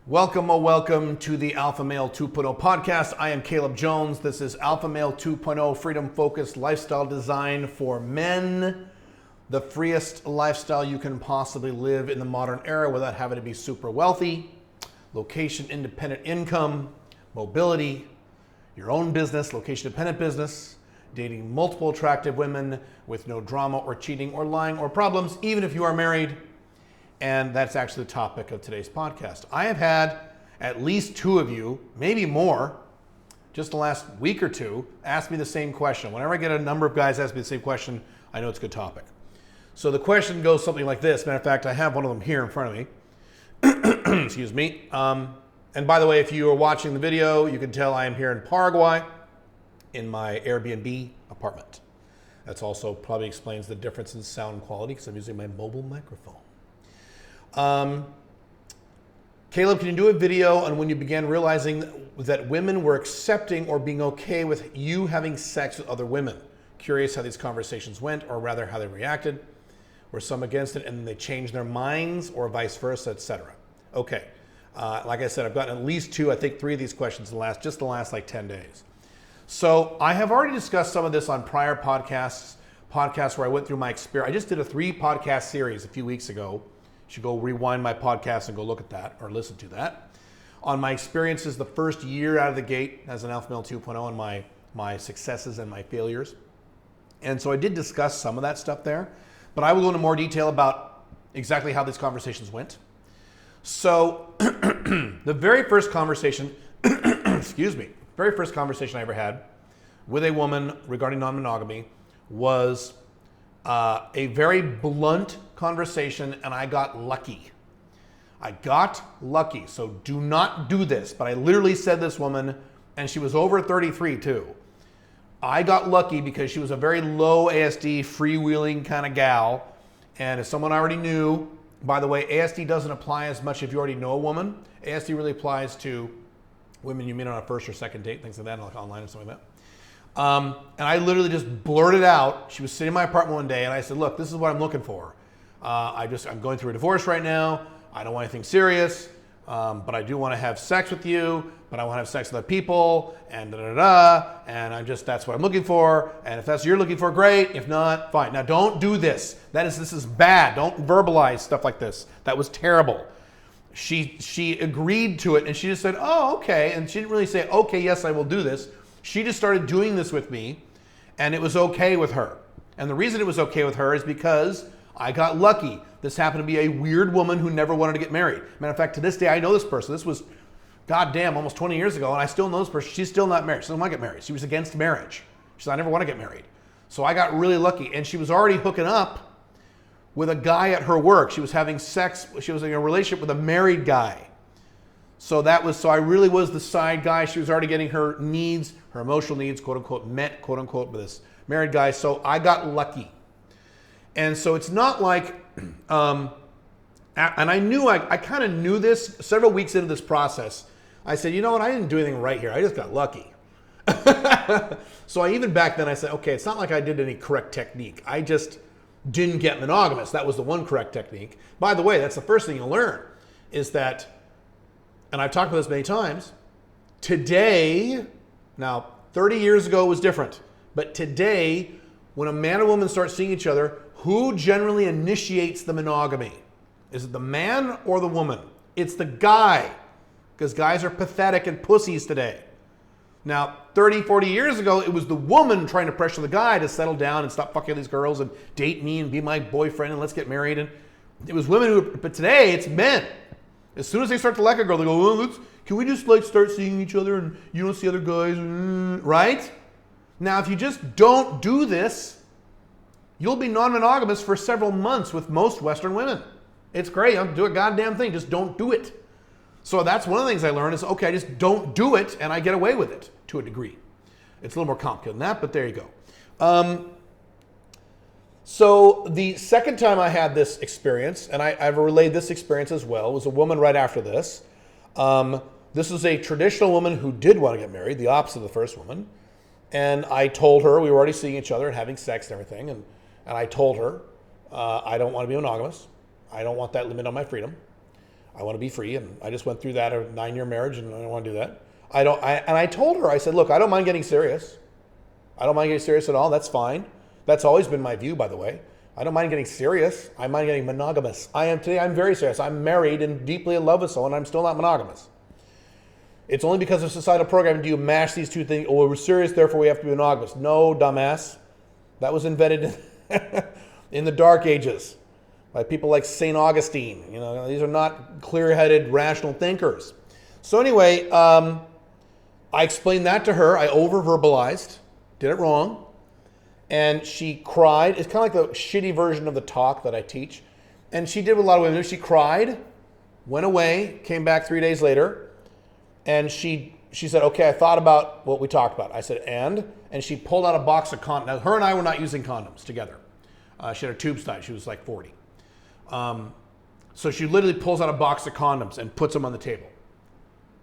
Welcome, welcome to the Alpha Male 2.0 podcast. I am Caleb Jones. This is Alpha Male 2.0, freedom-focused lifestyle design for men. The freest lifestyle you can possibly live in the modern era without having to be super wealthy. Location-independent income, mobility, your own business, location-dependent business, dating multiple attractive women with no drama or cheating or lying or problems, even if you are married. And that's actually the topic of today's podcast. I have had at least two of you, maybe more, just the last week or two, ask me the same question. Whenever I get a number of guys ask me the same question, I know it's a good topic. So the question goes something like this. Matter of fact, I have one of them here in front of me. Excuse me. And by the way, if you are watching the video, you can tell I am here in Paraguay in my Airbnb apartment. That's also probably explains the difference in sound quality because I'm using my mobile microphone. Caleb, can you do a video on when you began realizing that women were accepting or being okay with you having sex with other women? Curious how these conversations went, or rather how they reacted. Were some against it and then they changed their minds, or vice versa, etc.? Okay. Like I said, I've gotten at least two, I think three of these questions in the last like 10 days. So I have already discussed some of this on prior podcasts where I went through my experience. I just did a 3-podcast series a few weeks ago. You should go rewind my podcast and go look at that or listen to that. On my experiences the first year out of the gate as an Alpha Male 2.0 and my successes and my failures. And so I did discuss some of that stuff there, but I will go into more detail about exactly how these conversations went. So the very first conversation, very first conversation I ever had with a woman regarding non-monogamy was a very blunt conversation, and I got lucky. So do not do this. But I literally said this woman, and she was over 33 too. I got lucky because she was a very low ASD, freewheeling kind of gal. And as someone I already knew, by the way, ASD doesn't apply as much if you already know a woman. ASD really applies to women you meet on a first or second date, things like that, like online and something like that. And I literally just blurted out. She was sitting in my apartment one day, and I said, "Look, this is what I'm looking for. I'm going through a divorce right now. I don't want anything serious, but I do want to have sex with you. But I want to have sex with other people, and and that's what I'm looking for. And if that's what you're looking for, great. If not, fine. Now, don't do this. This is bad. Don't verbalize stuff like this. That was terrible." She agreed to it, and she just said, "Oh, okay." And she didn't really say, "Okay, yes, I will do this." She just started doing this with me, and it was okay with her. And the reason it was okay with her is because I got lucky. This happened to be a weird woman who never wanted to get married. Matter of fact, to this day, I know this person. This was, goddamn, almost 20 years ago, and I still know this person. She's still not married. She doesn't want to get married. She was against marriage. She said, "I never want to get married." So I got really lucky, and she was already hooking up with a guy at her work. She was having sex. She was in a relationship with a married guy. So I really was the side guy. She was already getting her needs, her emotional needs, quote unquote, met, quote unquote, with this married guy. So I got lucky. And so it's not like, and I kind of knew this several weeks into this process. I said, you know what? I didn't do anything right here. I just got lucky. So even back then I said, okay, it's not like I did any correct technique. I just didn't get monogamous. That was the one correct technique. By the way, that's the first thing you'll learn is that, and I've talked about this many times, today, now 30 years ago it was different, but today, when a man and woman start seeing each other, who generally initiates the monogamy? Is it the man or the woman? It's the guy, because guys are pathetic and pussies today. Now, 30, 40 years ago, it was the woman trying to pressure the guy to settle down and stop fucking these girls and date me and be my boyfriend and let's get married. And it was women but today it's men. As soon as they start to like a girl, they go, "Well, can we just start seeing each other and you don't see other guys," right? Now, if you just don't do this, you'll be non-monogamous for several months with most Western women. It's great. I'll do a goddamn thing. Just don't do it. So that's one of the things I learned is, okay, I just don't do it and I get away with it to a degree. It's a little more complicated than that, but there you go. So the second time I had this experience, and I've relayed this experience as well, was a woman right after this. This is a traditional woman who did want to get married, the opposite of the first woman. And I told her, we were already seeing each other and having sex and everything, and I told her, I don't want to be monogamous. I don't want that limit on my freedom. I want to be free, and I just went through that, a 9-year marriage, and I don't want to do that. And I told her, I said, look, I don't mind getting serious. I don't mind getting serious at all. That's fine. That's always been my view, by the way. I don't mind getting serious. I mind getting monogamous. I'm very serious. I'm married and deeply in love with someone. I'm still not monogamous. It's only because of societal programming do you mash these two things. Oh, we're serious, therefore we have to be monogamous. No, dumbass. That was invented in the Dark Ages by people like St. Augustine. You know, these are not clear-headed, rational thinkers. So anyway, I explained that to her. I over-verbalized, did it wrong, and she cried. It's kind of like the shitty version of the talk that I teach. And she did what a lot of women do. She cried, went away, came back 3 days later, and she said, okay, I thought about what we talked about. I said, and she pulled out a box of condoms. Now, her and I were not using condoms together. She had a tube tie. She was like 40. So she literally pulls out a box of condoms and puts them on the table.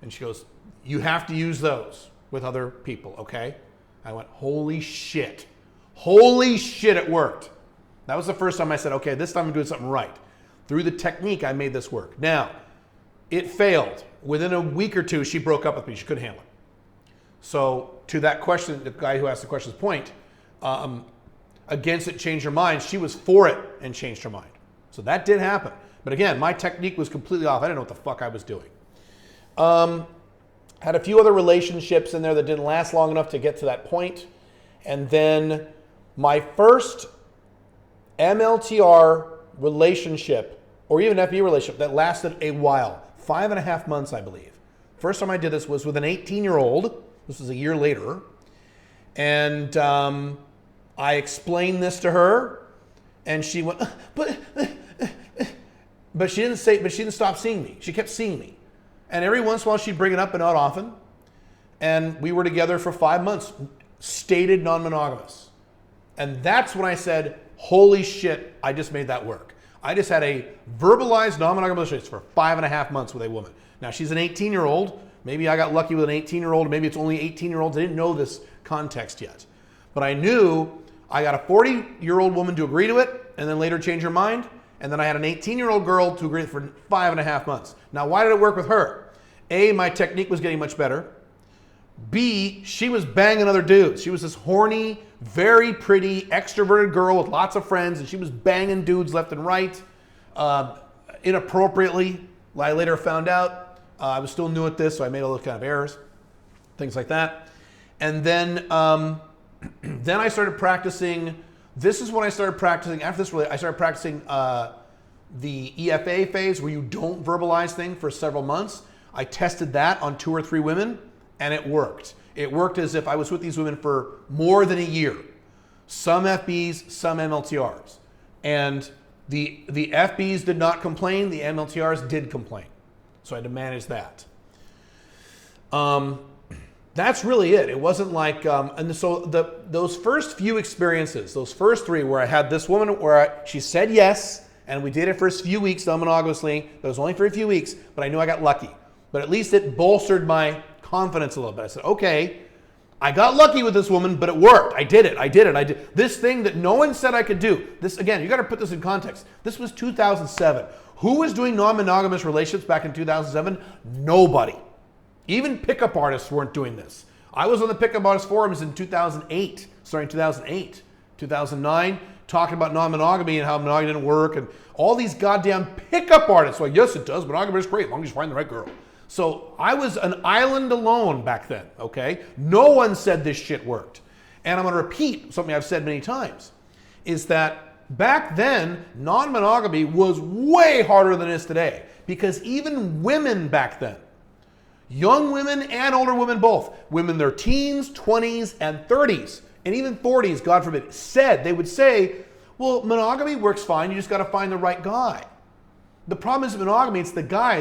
And she goes, you have to use those with other people, okay? I went, holy shit. Holy shit, it worked. That was the first time I said, okay, this time I'm doing something right. Through the technique, I made this work. Now, it failed. Within a week or two, she broke up with me. She couldn't handle it. So to that question, the guy who asked the question's point, against it changed her mind. She was for it and changed her mind. So that did happen. But again, my technique was completely off. I didn't know what the fuck I was doing. Had a few other relationships in there that didn't last long enough to get to that point. And then my first MLTR relationship, or even FB relationship, that lasted a while. 5.5 months, I believe. First time I did this was with an 18-year-old. This was a year later. And I explained this to her, and she went, but she didn't stop seeing me. She kept seeing me. And every once in a while, she'd bring it up, but not often. And we were together for 5 months, stated non-monogamous. And that's when I said, holy shit, I just made that work. I just had a verbalized non-monogamous relationship for 5.5 months with a woman. Now, she's an 18-year-old. Maybe I got lucky with an 18-year-old. Maybe it's only 18-year-olds. I didn't know this context yet. But I knew I got a 40-year-old woman to agree to it and then later change her mind. And then I had an 18-year-old girl to agree for 5.5 months. Now, why did it work with her? A, my technique was getting much better. B, she was banging other dudes. She was this horny, very pretty, extroverted girl with lots of friends, and she was banging dudes left and right, inappropriately. I later found out. I was still new at this, so I made all those kind of errors, things like that. And then, then I started practicing. This is when I started practicing. After this, I started practicing the EFA phase, where you don't verbalize things for several months. I tested that on 2 or 3 women, and it worked. It worked as if I was with these women for more than a year. Some FBs, some MLTRs. And the FBs did not complain, the MLTRs did complain. So I had to manage that. That's really it. It wasn't like, and so those first few experiences, those first 3 where I had this woman where she said yes, and we did it for a few weeks non-monogamously, but it was only for a few weeks, but I knew I got lucky. But at least it bolstered my confidence a little bit. I said, okay, I got lucky with this woman, but it worked. I did it. This thing that no one said I could do. This, again, you got to put this in context. This was 2007. Who was doing non-monogamous relationships back in 2007? Nobody. Even pickup artists weren't doing this. I was on the pickup artist forums in 2008, starting 2008, 2009, talking about non-monogamy and how monogamy didn't work, and all these goddamn pickup artists were like, yes, it does. Monogamy is great as long as you find the right girl. So I was an island alone back then, okay? No one said this shit worked. And I'm going to repeat something I've said many times, is that back then, non-monogamy was way harder than it is today. Because even women back then, young women and older women both, women in their teens, 20s, and 30s, and even 40s, God forbid, they would say, well, monogamy works fine, you just got to find the right guy. The problem is monogamy, it's the guy,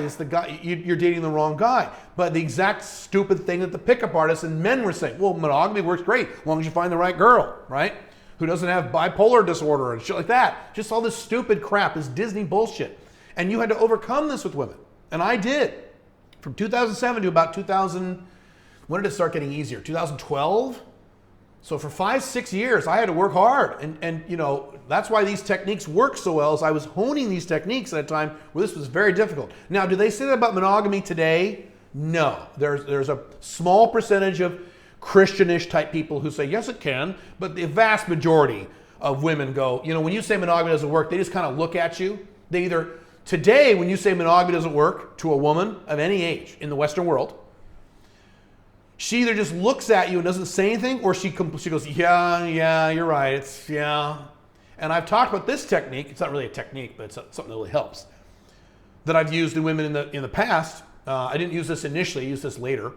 you're dating the wrong guy. But the exact stupid thing that the pickup artists and men were saying, well, monogamy works great as long as you find the right girl, right? Who doesn't have bipolar disorder and shit like that. Just all this stupid crap, this Disney bullshit. And you had to overcome this with women. And I did. From 2007 to about 2000, when did it start getting easier? 2012? So for 5-6 years, I had to work hard. And you know, that's why these techniques work so well, is I was honing these techniques at a time where this was very difficult. Now, do they say that about monogamy today? No. There's a small percentage of Christianish type people who say, yes, it can, but the vast majority of women go, you know, when you say monogamy doesn't work, they just kind of look at you. They either, today, when you say monogamy doesn't work to a woman of any age in the Western world, she either just looks at you and doesn't say anything, or she goes, yeah, you're right, yeah. And I've talked about this technique. It's not really a technique, but it's something that really helps, that I've used in women in the past. I didn't use this initially, I used this later.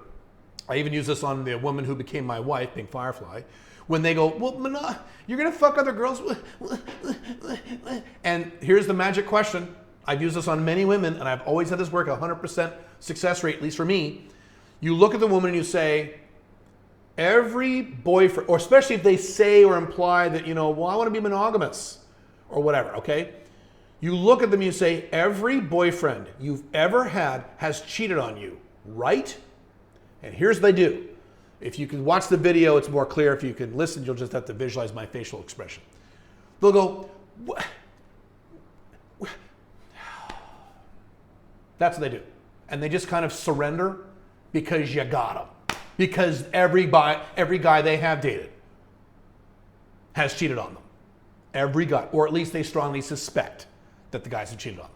I even used this on the woman who became my wife, Pink Firefly, when they go, well, you're going to fuck other girls? And here's the magic question. I've used this on many women, and I've always had this work, 100% success rate, at least for me. You look at the woman and you say, every boyfriend, or especially if they say or imply that, you know, well, I want to be monogamous or whatever, okay? You look at them and you say, every boyfriend you've ever had has cheated on you, right? And here's what they do. If you can watch the video, it's more clear. If you can listen, you'll just have to visualize my facial expression. They'll go, what? That's what they do. And they just kind of surrender because you got them. Because every guy they have dated has cheated on them. Every guy. Or at least they strongly suspect that the guys have cheated on them.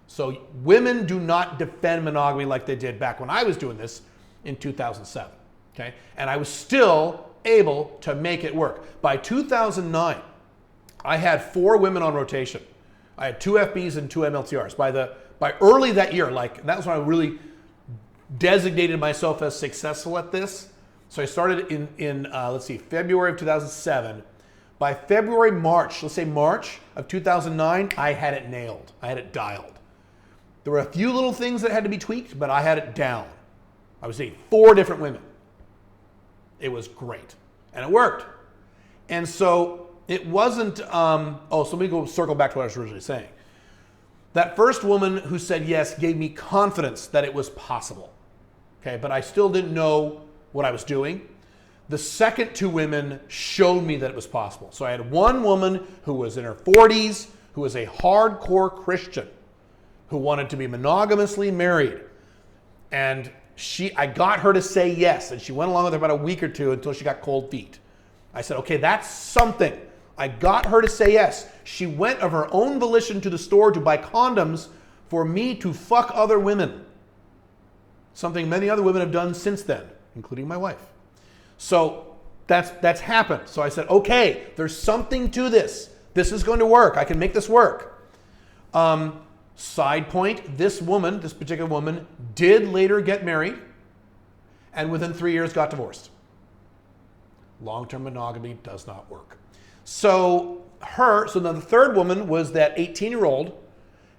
So women do not defend monogamy like they did back when I was doing this in 2007. Okay? And I was still able to make it work. By 2009, I had 4 women on rotation. I had 2 FBs and 2 MLTRs. By early that year, like that was when I really designated myself as successful at this. So I started in February of 2007. By February, March of 2009, I had it nailed. I had it dialed. There were a few little things that had to be tweaked, but I had it down. I was dating 4 different women. It was great. And it worked. And so it wasn't, so let me circle back to what I was originally saying. That first woman who said yes gave me confidence that it was possible. Okay, but I still didn't know what I was doing. The second 2 women showed me that it was possible. So I had one woman who was in her 40s, who was a hardcore Christian, who wanted to be monogamously married. And I got her to say yes, and she went along with it about a week or 2 until she got cold feet. I said, okay, that's something. I got her to say yes. She went of her own volition to the store to buy condoms for me to fuck other women. Something many other women have done since then, including my wife. So that's happened. So I said, okay, there's something to this. This is going to work. I can make this work. Side point, this particular woman, did later get married and within 3 years got divorced. Long-term monogamy does not work. So now the third woman was that 18-year-old,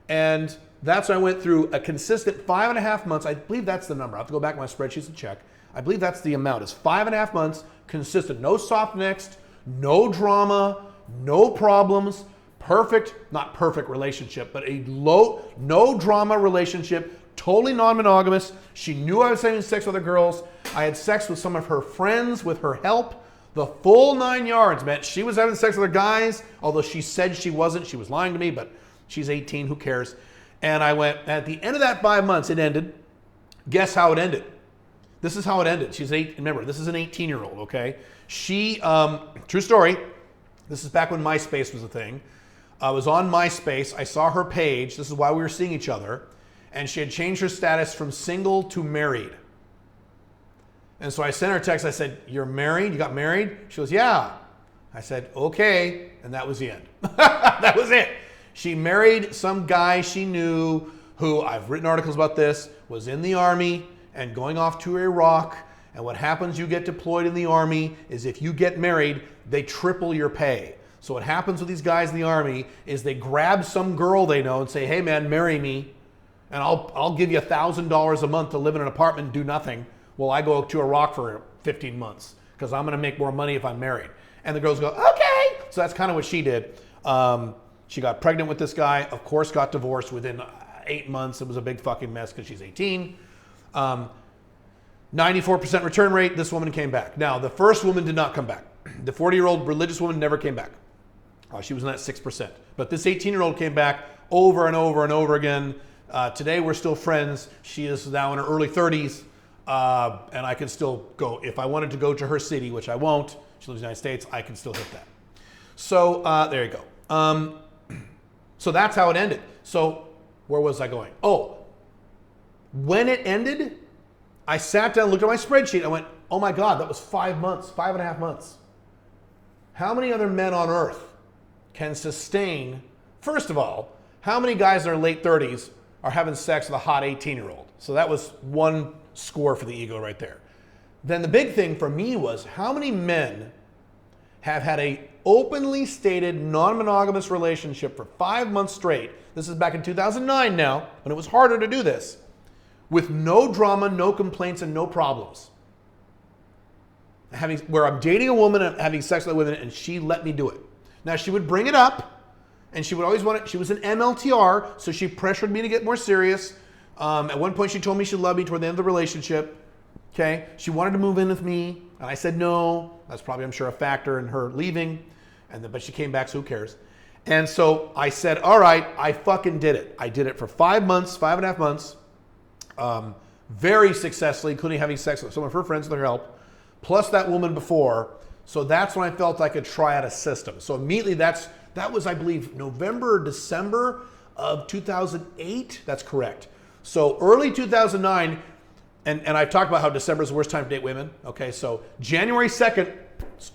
and that's when I went through a consistent 5.5 months. I believe that's the number. I have to go back to my spreadsheets and check. I believe that's the amount. It's 5.5 months, consistent. No soft next, no drama, no problems. Not perfect relationship, but no drama relationship, totally non-monogamous. She knew I was having sex with other girls. I had sex with some of her friends with her help. The full 9 yards, man. She was having sex with other guys, although she said she wasn't. She was lying to me, but she's 18, who cares? And I went, at the end of that 5 months, it ended. Guess how it ended? This is how it ended. She's 8. Remember, this is an 18-year-old, okay? She, true story, this is back when MySpace was a thing. I was on MySpace. I saw her page. This is why we were seeing each other. And she had changed her status from single to married. And so I sent her a text. I said, you're married? You got married? She goes, yeah. I said, okay. And that was the end. That was it. She married some guy she knew who, I've written articles about this, was in the army and going off to Iraq. And what happens, you get deployed in the army, is if you get married, they triple your pay. So what happens with these guys in the army is they grab some girl they know and say, hey man, marry me, and I'll give you $1,000 a month to live in an apartment and do nothing while I go to Iraq for 15 months because I'm going to make more money if I'm married. And the girls go, okay. So that's kind of what she did. She got pregnant with this guy, of course got divorced within 8 months. It was a big fucking mess because she's 18. 94% return rate, this woman came back. Now, the first woman did not come back. The 40-year-old religious woman never came back. She was in that 6%. But this 18-year-old came back over and over and over again. Today we're still friends. She is now in her early 30s, and I can still go. If I wanted to go to her city, which I won't, she lives in the United States, I can still hit that. So there you go. So that's how it ended. So where was I going? Oh, when it ended, I sat down, looked at my spreadsheet. I went, oh my God, that was 5 months, 5.5 months. How many other men on earth can sustain, first of all, how many guys in their late 30s are having sex with a hot 18-year-old? So that was one score for the ego right there. Then the big thing for me was how many men have had a openly stated non-monogamous relationship for 5 months straight. This is back in 2009 now, when it was harder to do this, with no drama, no complaints, and no problems. Where I'm dating a woman and having sex with a woman, and she let me do it. Now, she would bring it up, and she would always want it. She was an MLTR, so she pressured me to get more serious. At one point, she told me she loved me toward the end of the relationship. Okay, she wanted to move in with me, and I said no. That's probably, I'm sure, a factor in her leaving. But she came back, so who cares? And so I said, all right, I fucking did it. I did it for 5 months, 5.5 months, very successfully, including having sex with some of her friends with her help, plus that woman before. So that's when I felt I could try out a system. So immediately that was, I believe, November or December of 2008. That's correct. So early 2009, and I've talked about how December is the worst time to date women. Okay, so January 2nd,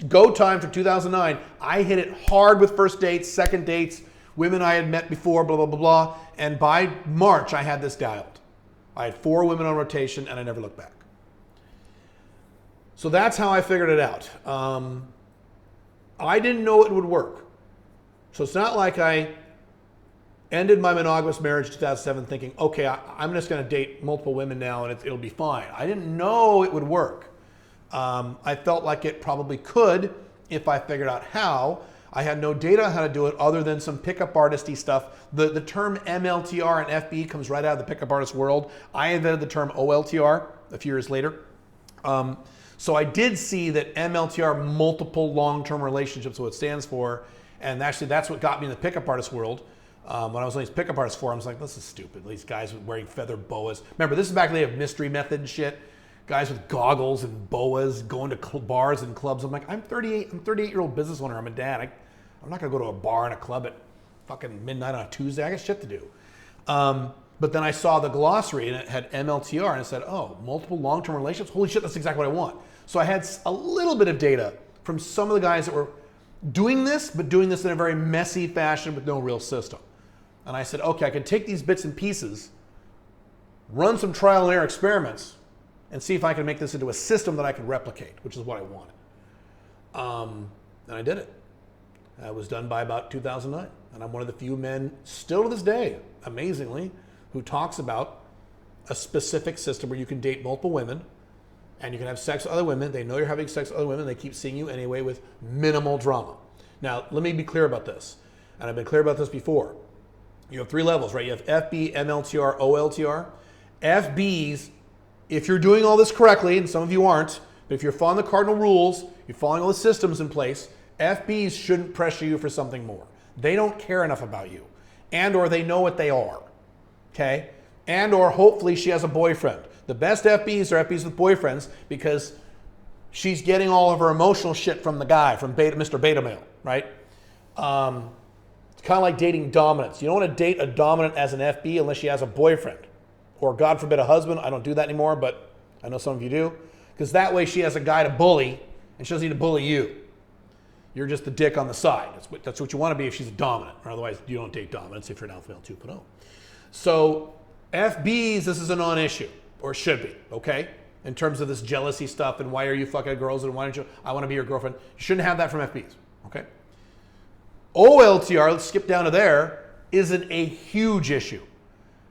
go time for 2009. I hit it hard with first dates, second dates, women I had met before, blah, blah, blah, blah. And by March, I had this dialed. I had 4 women on rotation, and I never looked back. So that's how I figured it out. I didn't know it would work. So it's not like I ended my monogamous marriage in 2007 thinking, okay, I'm just going to date multiple women now and it'll be fine. I didn't know it would work. I felt like it probably could if I figured out how. I had no data on how to do it other than some pickup artisty stuff. The term MLTR and FB comes right out of the pickup artist world. I invented the term OLTR a few years later. So I did see that MLTR, multiple long-term relationships, what it stands for, and actually that's what got me in the pickup artist world. When I was on these pickup artist forums, like, this is stupid. These guys wearing feather boas. Remember, this is back when they have mystery method and shit. Guys with goggles and boas going to bars and clubs. I'm like, I'm 38. I'm a 38-year-old business owner. I'm a dad. I'm not going to go to a bar and a club at fucking midnight on a Tuesday. I got shit to do. But then I saw the glossary and it had MLTR and it said, oh, multiple long-term relationships. Holy shit, that's exactly what I want. So I had a little bit of data from some of the guys that were doing this, but doing this in a very messy fashion with no real system. And I said, okay, I can take these bits and pieces, run some trial and error experiments, and see if I can make this into a system that I can replicate, which is what I wanted. And I did it. It was done by about 2009. And I'm one of the few men, still to this day, amazingly, who talks about a specific system where you can date multiple women and you can have sex with other women. They know you're having sex with other women. They keep seeing you anyway with minimal drama. Now, let me be clear about this. And I've been clear about this before. You have 3 levels, right? You have FB, MLTR, OLTR. FBs, if you're doing all this correctly, and some of you aren't, but if you're following the cardinal rules, you're following all the systems in place, FBs shouldn't pressure you for something more. They don't care enough about you. And or they know what they are. Okay? And or hopefully she has a boyfriend. The best FBs are FBs with boyfriends because she's getting all of her emotional shit from the guy, from Mr. Beta Male, right? It's kind of like dating dominance. You don't want to date a dominant as an FB unless she has a boyfriend. Or God forbid a husband. I don't do that anymore, but I know some of you do. Because that way she has a guy to bully and she doesn't need to bully you. You're just the dick on the side. That's what you want to be if she's a dominant. Or otherwise, you don't date dominance if you're an alpha male 2.0. So FBs, this is a non-issue. Or it should be, okay? In terms of this jealousy stuff and why are you fucking girls and why don't you, I want to be your girlfriend. You shouldn't have that from FBs, okay? OLTR, let's skip down to there, isn't a huge issue.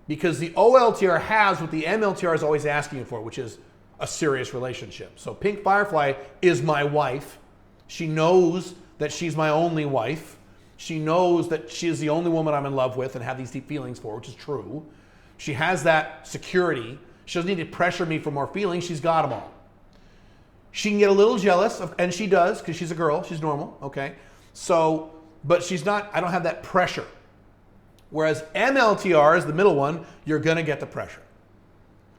Because the OLTR has what the MLTR is always asking for, which is a serious relationship. So Pink Firefly is my wife. She knows that she's my only wife. She knows that she is the only woman I'm in love with and have these deep feelings for, which is true. She has that security. She doesn't need to pressure me for more feelings. She's got them all. She can get a little jealous, and she does because she's a girl. She's normal, okay? So, but she's not, I don't have that pressure. Whereas MLTR is the middle one, you're going to get the pressure.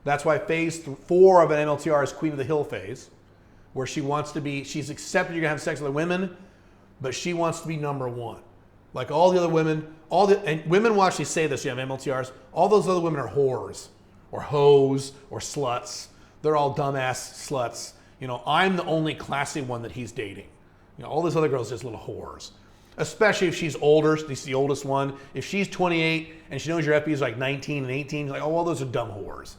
That's why phase 4 of an MLTR is Queen of the Hill phase, where she wants to be, she's accepted you're going to have sex with other women, but she wants to be number one. Like all the other women, and women will actually say this, you have MLTRs, all those other women are whores, or hoes, or sluts. They're all dumbass sluts. You know, I'm the only classy one that he's dating. You know, all these other girls are just little whores. Especially if she's older, she's the oldest one. If she's 28 and she knows your FB is like 19 and 18, she's like, oh, well, those are dumb whores.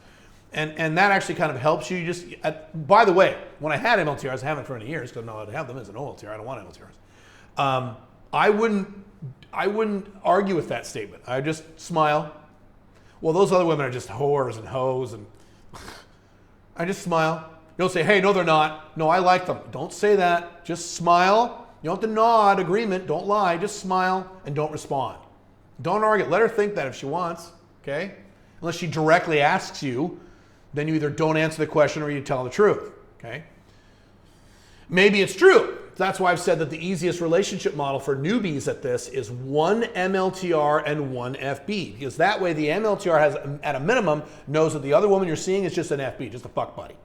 And that actually kind of helps you. Just by the way, when I had MLTRs, I haven't for many years because I'm not allowed to have them as an OLTR. I don't want MLTRs. I wouldn't argue with that statement. I just smile. Well, those other women are just whores and hoes, and I just smile. You don't say, hey, no, they're not. No, I like them. Don't say that. Just smile. You don't have to nod, agreement. Don't lie. Just smile and don't respond. Don't argue. Let her think that if she wants, okay? Unless she directly asks you, then you either don't answer the question or you tell the truth, okay? Maybe it's true. That's why I've said that the easiest relationship model for newbies at this is one MLTR and one FB. Because that way the MLTR has, at a minimum, knows that the other woman you're seeing is just an FB, just a fuck buddy.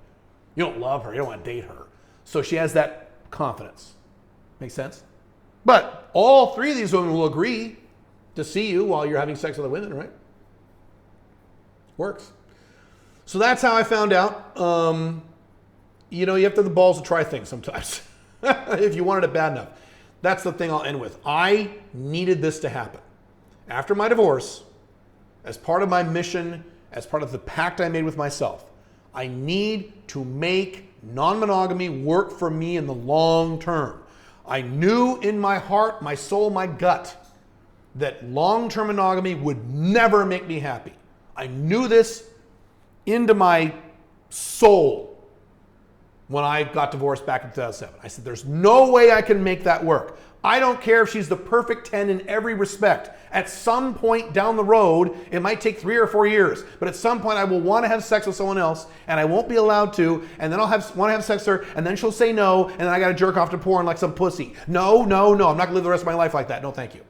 You don't love her. You don't want to date her. So she has that confidence. Make sense? But all 3 of these women will agree to see you while you're having sex with other women, right? Works. So that's how I found out. You know, you have to have the balls to try things sometimes. If you wanted it bad enough. That's the thing I'll end with. I needed this to happen. After my divorce, as part of my mission, as part of the pact I made with myself, I need to make non-monogamy work for me in the long term. I knew in my heart, my soul, my gut, that long-term monogamy would never make me happy. I knew this into my soul when I got divorced back in 2007. I said, there's no way I can make that work. I don't care if she's the perfect 10 in every respect. At some point down the road, it might take 3 or 4 years, but at some point I will want to have sex with someone else and I won't be allowed to, and then I'll want to have sex with her, and then she'll say no, and then I got to jerk off to porn like some pussy. No, no, no, I'm not going to live the rest of my life like that. No, thank you.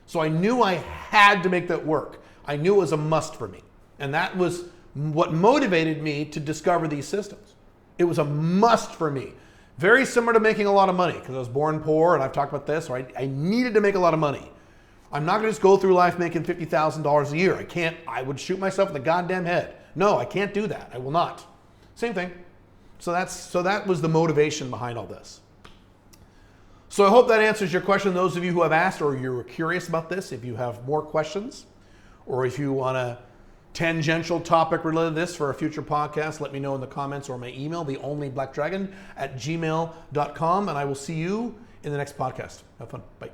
So I knew I had to make that work. I knew it was a must for me. And that was what motivated me to discover these systems. It was a must for me. Very similar to making a lot of money, because I was born poor, and I've talked about this, right? I needed to make a lot of money. I'm not going to just go through life making $50,000 a year. I can't. I would shoot myself in the goddamn head. No, I can't do that. I will not. Same thing. So that was the motivation behind all this. So I hope that answers your question. Those of you who have asked or you're curious about this, if you have more questions, or if you want a tangential topic related to this for a future podcast, let me know in the comments or my email, theonlyblackdragon@gmail.com, and I will see you in the next podcast. Have fun. Bye.